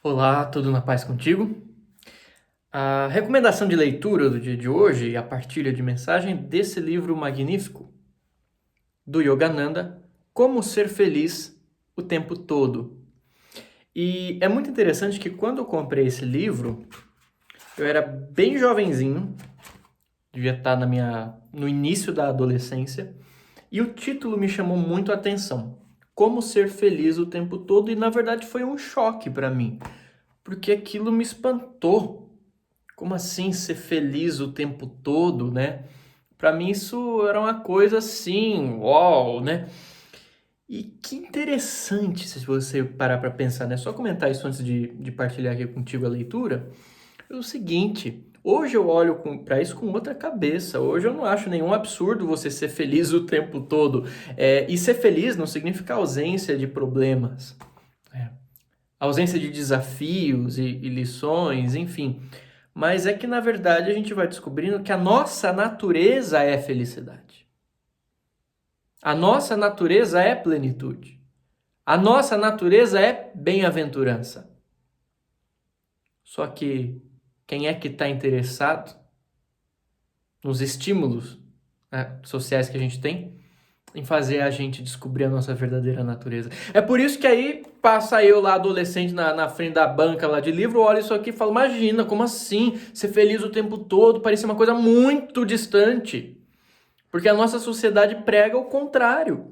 Olá, tudo na paz contigo? A recomendação de leitura do dia de hoje e a partilha de mensagem desse livro magnífico do Yogananda, Como Ser Feliz o Tempo Todo. E é muito interessante que quando eu comprei esse livro, eu era bem jovenzinho, devia estar no início da adolescência, e o título me chamou muito a atenção. Como Ser Feliz o Tempo Todo, e na verdade foi um choque para mim, porque aquilo me espantou. Como assim ser feliz o tempo todo, né? Para mim isso era uma coisa assim, uau, né? E que interessante se você parar para pensar, né? Só comentar isso antes de partilhar aqui contigo a leitura. É o seguinte, hoje eu olho para isso com outra cabeça. Hoje eu não acho nenhum absurdo você ser feliz o tempo todo. E ser feliz não significa ausência de problemas, né? Ausência de desafios e lições, enfim. Mas é que, na verdade, a gente vai descobrindo que a nossa natureza é felicidade. A nossa natureza é plenitude. A nossa natureza é bem-aventurança. Só que quem é que está interessado nos estímulos, né, sociais que a gente tem em fazer a gente descobrir a nossa verdadeira natureza? É por isso que aí passa eu lá, adolescente, na frente da banca lá de livro, olho isso aqui e falo, imagina, como assim? Ser feliz o tempo todo, parecia uma coisa muito distante. Porque a nossa sociedade prega o contrário.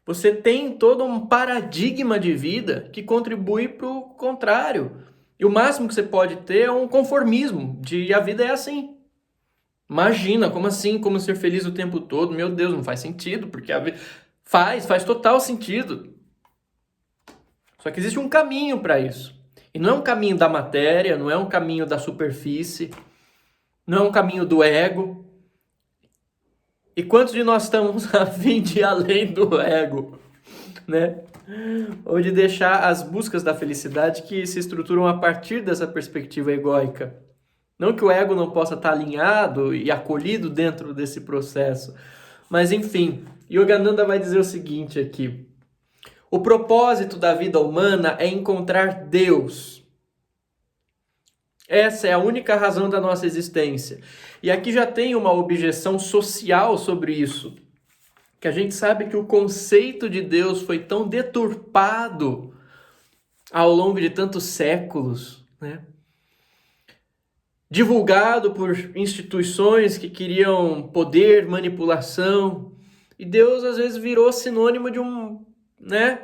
Você tem todo um paradigma de vida que contribui para o contrário. E o máximo que você pode ter é um conformismo de a vida é assim. Imagina, como assim? Como ser feliz o tempo todo? Meu Deus, não faz sentido, porque a vida faz total sentido. Só que existe um caminho para isso. E não é um caminho da matéria, não é um caminho da superfície, não é um caminho do ego. E quantos de nós estamos a fim de ir além do ego, né? Ou de deixar as buscas da felicidade que se estruturam a partir dessa perspectiva egóica. Não que o ego não possa estar alinhado e acolhido dentro desse processo. Mas enfim, Yogananda vai dizer o seguinte aqui. O propósito da vida humana é encontrar Deus. Essa é a única razão da nossa existência. E aqui já tem uma objeção social sobre isso. Que a gente sabe que o conceito de Deus foi tão deturpado ao longo de tantos séculos, né? Divulgado por instituições que queriam poder, manipulação, e Deus às vezes virou sinônimo de né?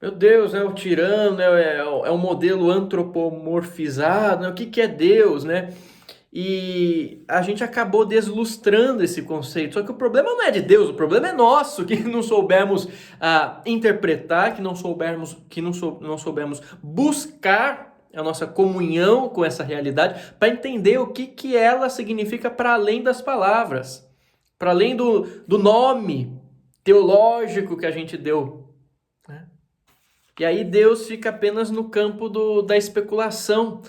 Meu Deus, é o tirano, é um modelo antropomorfizado, né? O que é Deus, né? E a gente acabou deslustrando esse conceito. Só que o problema não é de Deus, o problema é nosso, que não soubemos interpretar, não soubemos buscar a nossa comunhão com essa realidade para entender o que ela significa para além das palavras, para além do nome teológico que a gente deu, né? E aí Deus fica apenas no campo da especulação,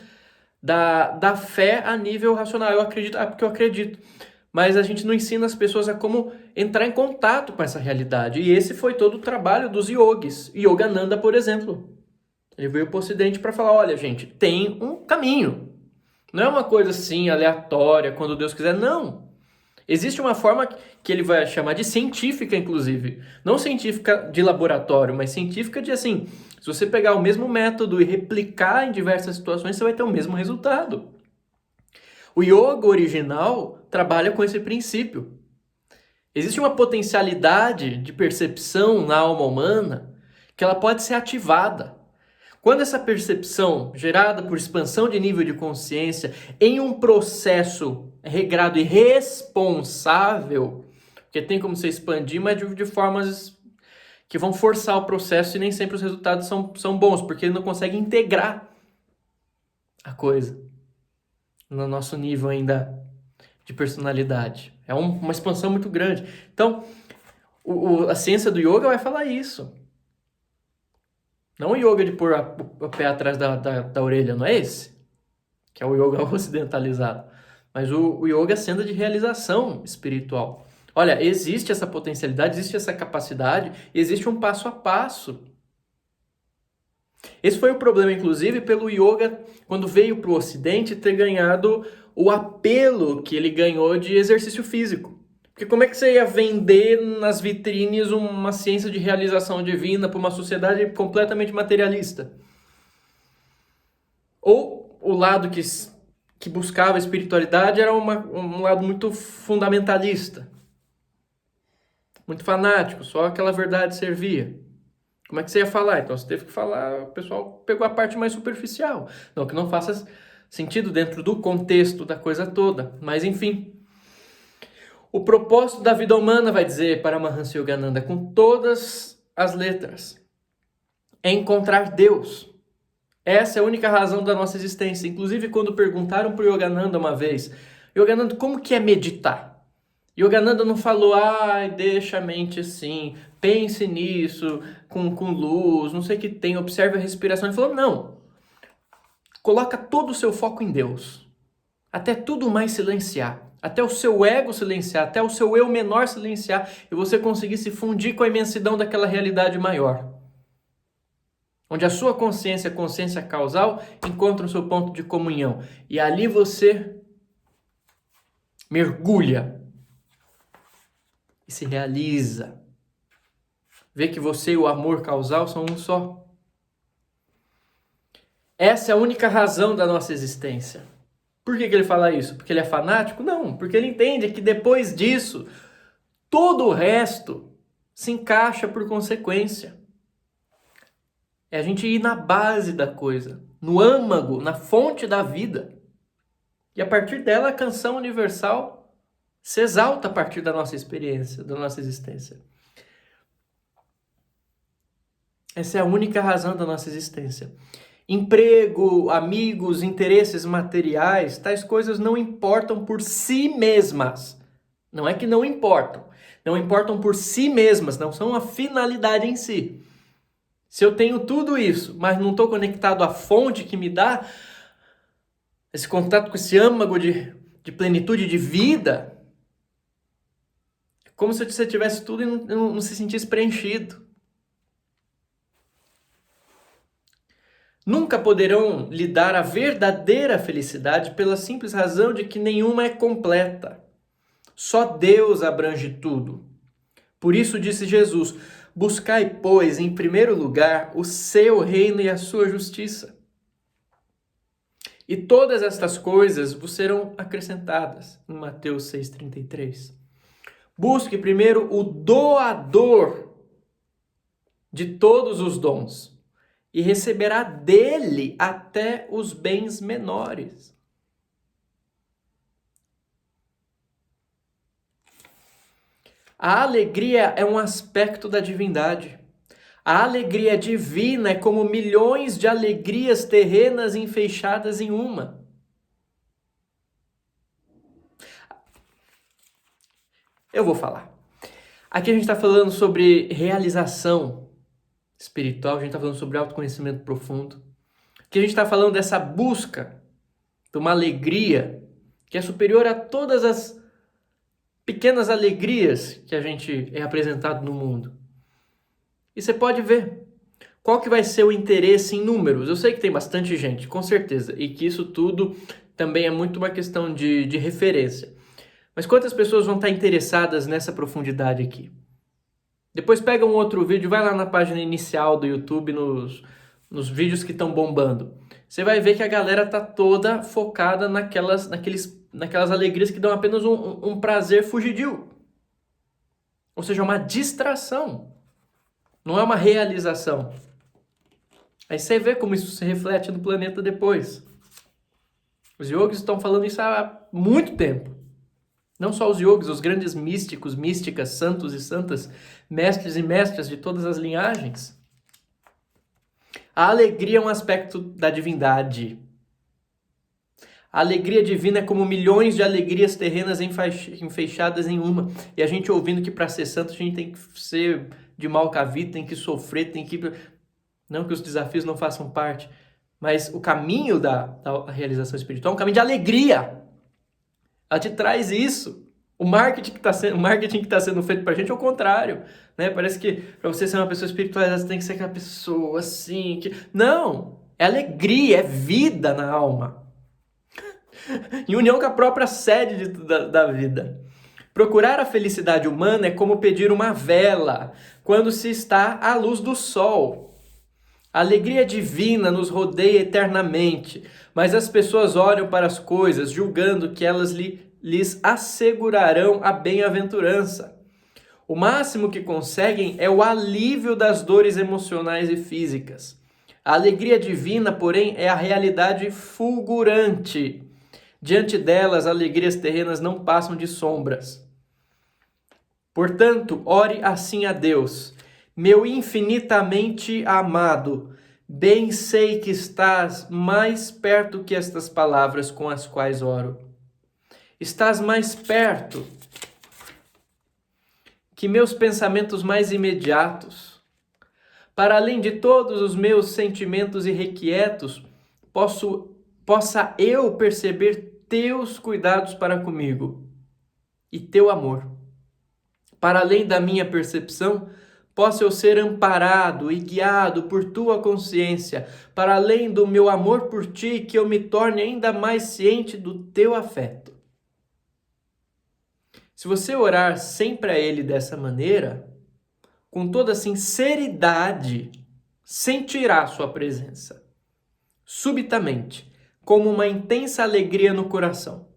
da fé a nível racional. Eu acredito, porque eu acredito. Mas a gente não ensina as pessoas a como entrar em contato com essa realidade. E esse foi todo o trabalho dos yogis. Yogananda, por exemplo. Ele veio para o Ocidente para falar, olha, gente, tem um caminho. Não é uma coisa assim, aleatória, quando Deus quiser. Não. Existe uma forma que ele vai chamar de científica, inclusive. Não científica de laboratório, mas científica de assim, se você pegar o mesmo método e replicar em diversas situações, você vai ter o mesmo resultado. O yoga original trabalha com esse princípio. Existe uma potencialidade de percepção na alma humana que ela pode ser ativada. Quando essa percepção, gerada por expansão de nível de consciência, em um processo regrado e responsável, porque tem como você expandir, mas de formas que vão forçar o processo e nem sempre os resultados são bons, porque ele não consegue integrar a coisa no nosso nível ainda de personalidade. É uma expansão muito grande. Então, a ciência do yoga vai falar isso. Não o yoga de pôr o pé atrás da orelha, não é esse? Que é o yoga ocidentalizado. Mas o yoga é senda de realização espiritual. Olha, existe essa potencialidade, existe essa capacidade, existe um passo a passo. Esse foi o problema, inclusive, pelo yoga, quando veio para o Ocidente, ter ganhado o apelo que ele ganhou de exercício físico. Porque como é que você ia vender nas vitrines uma ciência de realização divina para uma sociedade completamente materialista? Ou o lado que buscava a espiritualidade era um lado muito fundamentalista, muito fanático, só aquela verdade servia. Como é que você ia falar? Então você teve que falar, o pessoal pegou a parte mais superficial. Não que não faça sentido dentro do contexto da coisa toda, mas enfim. O propósito da vida humana, vai dizer Paramahansa Yogananda, com todas as letras, é encontrar Deus. Essa é a única razão da nossa existência. Inclusive, quando perguntaram para o Yogananda uma vez, Yogananda, como que é meditar? Yogananda não falou, deixa a mente assim, pense nisso, com luz, não sei o que tem, observe a respiração. Ele falou, não, coloca todo o seu foco em Deus, até tudo mais silenciar, até o seu ego silenciar, até o seu eu menor silenciar, e você conseguir se fundir com a imensidão daquela realidade maior. Onde a sua consciência, a consciência causal, encontra o seu ponto de comunhão. E ali você mergulha e se realiza. Vê que você e o amor causal são um só. Essa é a única razão da nossa existência. Por que ele fala isso? Porque ele é fanático? Não, porque ele entende que depois disso, todo o resto se encaixa por consequência. É a gente ir na base da coisa, no âmago, na fonte da vida. E a partir dela, a canção universal se exalta a partir da nossa experiência, da nossa existência. Essa é a única razão da nossa existência. Emprego, amigos, interesses materiais, tais coisas não importam por si mesmas. Não é que não importam. Não importam por si mesmas, não são a finalidade em si. Se eu tenho tudo isso, mas não estou conectado à fonte que me dá esse contato com esse âmago de plenitude de vida, é como se você tivesse tudo e não se sentisse preenchido. Nunca poderão lhe dar a verdadeira felicidade pela simples razão de que nenhuma é completa. Só Deus abrange tudo. Por isso disse Jesus, buscai, pois, em primeiro lugar, o seu reino e a sua justiça. E todas estas coisas vos serão acrescentadas, em Mateus 6,33. Busque primeiro o doador de todos os dons, e receberá dele até os bens menores. A alegria é um aspecto da divindade. A alegria divina é como milhões de alegrias terrenas enfeixadas em uma. Eu vou falar. Aqui a gente está falando sobre realização espiritual, a gente está falando sobre autoconhecimento profundo. Aqui a gente está falando dessa busca de uma alegria que é superior a todas as pequenas alegrias que a gente é apresentado no mundo. E você pode ver qual que vai ser o interesse em números. Eu sei que tem bastante gente, com certeza, e que isso tudo também é muito uma questão de referência. Mas quantas pessoas vão estar interessadas nessa profundidade aqui? Depois pega um outro vídeo, vai lá na página inicial do YouTube, nos vídeos que estão bombando. Você vai ver que a galera tá toda focada naquelas alegrias que dão apenas um prazer fugidio. Ou seja, uma distração. Não é uma realização. Aí você vê como isso se reflete no planeta depois. Os yogis estão falando isso há muito tempo. Não só os yogis, os grandes místicos, místicas, santos e santas, mestres e mestras de todas as linhagens. A alegria é um aspecto da divindade. A alegria divina é como milhões de alegrias terrenas enfeixadas em uma. E a gente ouvindo que para ser santo a gente tem que ser de mal cavido, tem que sofrer, tem que... Não que os desafios não façam parte, mas o caminho da realização espiritual é um caminho de alegria. Ela te traz isso. O marketing que está sendo feito para a gente é o contrário, né? Parece que para você ser uma pessoa espiritualizada, você tem que ser aquela pessoa assim, que... Não! É alegria, é vida na alma. Em união com a própria sede da vida. Procurar a felicidade humana é como pedir uma vela quando se está à luz do sol. A alegria divina nos rodeia eternamente, mas as pessoas olham para as coisas julgando que elas lhes assegurarão a bem-aventurança. O máximo que conseguem é o alívio das dores emocionais e físicas. A alegria divina, porém, é a realidade fulgurante. Diante delas, alegrias terrenas não passam de sombras. Portanto, ore assim a Deus: meu infinitamente amado, bem sei que estás mais perto que estas palavras com as quais oro. Estás mais perto que meus pensamentos mais imediatos. Para além de todos os meus sentimentos irrequietos, possa eu perceber teus cuidados para comigo e teu amor. Para além da minha percepção, possa eu ser amparado e guiado por tua consciência, para além do meu amor por ti, que eu me torne ainda mais ciente do teu afeto. Se você orar sempre a Ele dessa maneira, com toda sinceridade, sentirá sua presença, subitamente, como uma intensa alegria no coração.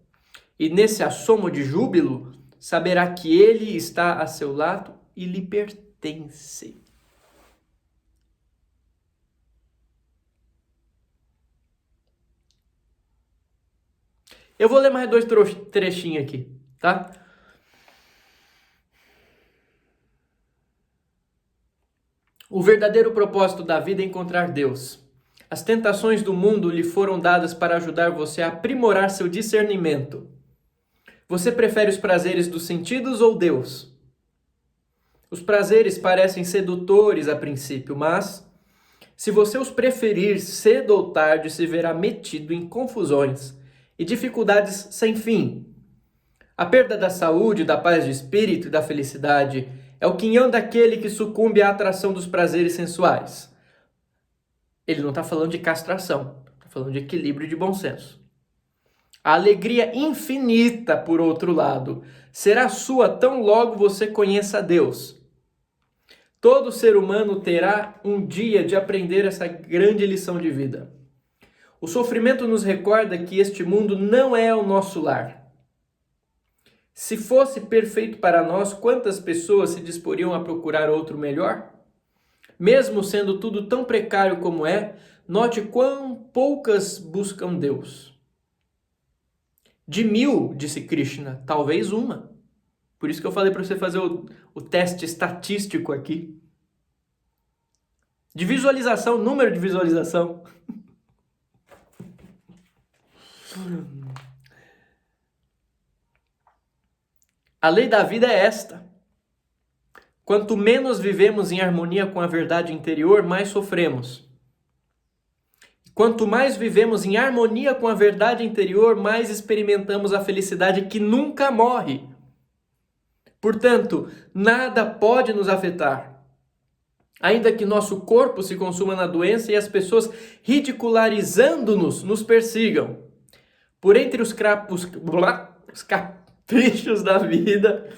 E nesse assomo de júbilo, saberá que Ele está a seu lado e lhe pertence. Eu vou ler mais 2 trechinhos aqui, tá? O verdadeiro propósito da vida é encontrar Deus. As tentações do mundo lhe foram dadas para ajudar você a aprimorar seu discernimento. Você prefere os prazeres dos sentidos ou Deus? Os prazeres parecem sedutores a princípio, mas, se você os preferir, cedo ou tarde se verá metido em confusões e dificuldades sem fim. A perda da saúde, da paz de espírito e da felicidade é o quinhão daquele que sucumbe à atração dos prazeres sensuais. Ele não está falando de castração, está falando de equilíbrio e de bom senso. A alegria infinita, por outro lado, será sua tão logo você conheça a Deus. Todo ser humano terá um dia de aprender essa grande lição de vida. O sofrimento nos recorda que este mundo não é o nosso lar. Se fosse perfeito para nós, quantas pessoas se disporiam a procurar outro melhor? Mesmo sendo tudo tão precário como é, note quão poucas buscam Deus. De 1000, disse Krishna, talvez uma. Por isso que eu falei para você fazer o teste estatístico aqui. De visualização, número de visualização. A lei da vida é esta. Quanto menos vivemos em harmonia com a verdade interior, mais sofremos. Quanto mais vivemos em harmonia com a verdade interior, mais experimentamos a felicidade que nunca morre. Portanto, nada pode nos afetar. Ainda que nosso corpo se consuma na doença e as pessoas, ridicularizando-nos, nos persigam. Por entre os caprichos da vida,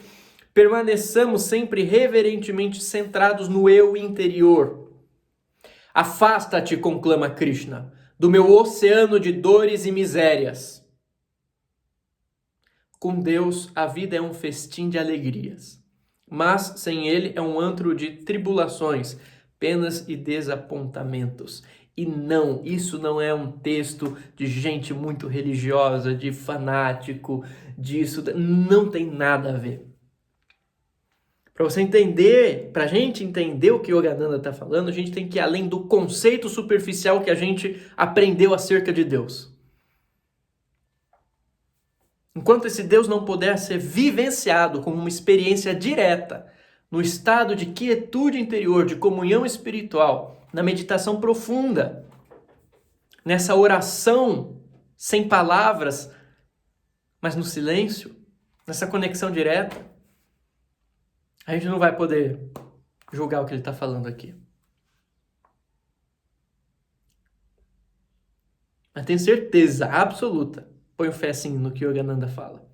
permaneçamos sempre reverentemente centrados no eu interior. Afasta-te, conclama Krishna, do meu oceano de dores e misérias. Com Deus, a vida é um festim de alegrias, mas sem Ele é um antro de tribulações, penas e desapontamentos. E não, isso não é um texto de gente muito religiosa, de fanático, disso, não tem nada a ver. Para você entender, para a gente entender o que Yogananda está falando, a gente tem que ir além do conceito superficial que a gente aprendeu acerca de Deus. Enquanto esse Deus não puder ser vivenciado como uma experiência direta, no estado de quietude interior, de comunhão espiritual, na meditação profunda, nessa oração sem palavras, mas no silêncio, nessa conexão direta, a gente não vai poder julgar o que ele está falando aqui. Mas tenho certeza absoluta, ponho fé assim no que Yogananda fala,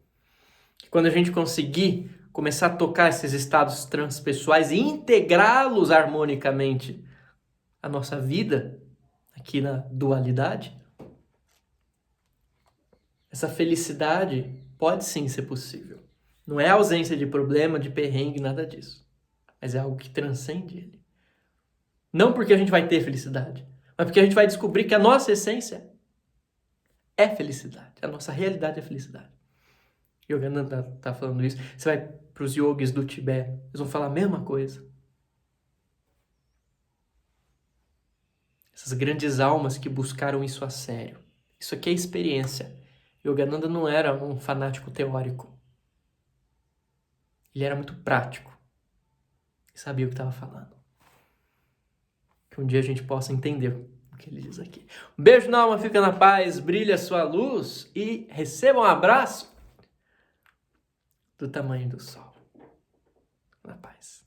que quando a gente conseguir começar a tocar esses estados transpessoais e integrá-los harmonicamente à nossa vida, aqui na dualidade, essa felicidade pode sim ser possível. Não é ausência de problema, de perrengue, nada disso. Mas é algo que transcende ele. Não porque a gente vai ter felicidade, mas porque a gente vai descobrir que a nossa essência é felicidade. A nossa realidade é felicidade. Yogananda está falando isso. Você vai para os yogis do Tibete, eles vão falar a mesma coisa. Essas grandes almas que buscaram isso a sério. Isso aqui é experiência. Yogananda não era um fanático teórico. Ele era muito prático. E sabia o que estava falando. Que um dia a gente possa entender o que ele diz aqui. Um beijo na alma, fica na paz, brilha a sua luz e receba um abraço do tamanho do sol. Na paz.